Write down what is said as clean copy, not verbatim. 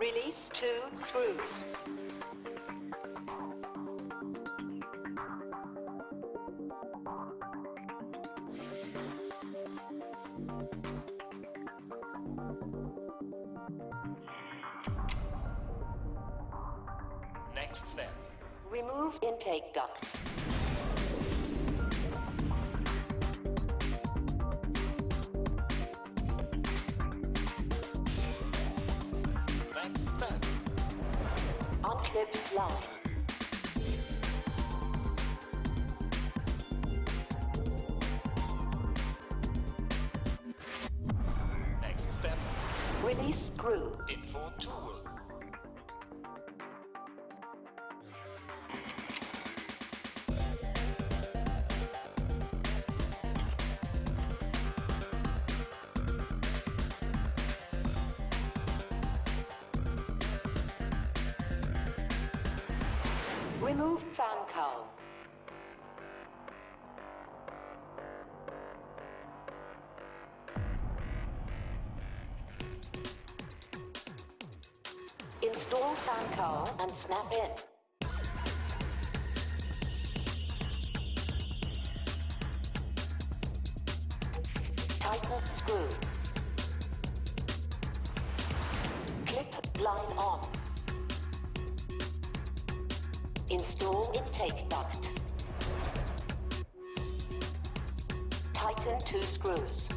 Release 2 screws. Next step. Remove intake duct. Next step. Unclip line. Next step. Release screw. Info tool. Remove fan cowl. Install fan cowl and snap in. Tighten screw. Clip line on. Install intake duct. Tighten 2 screws.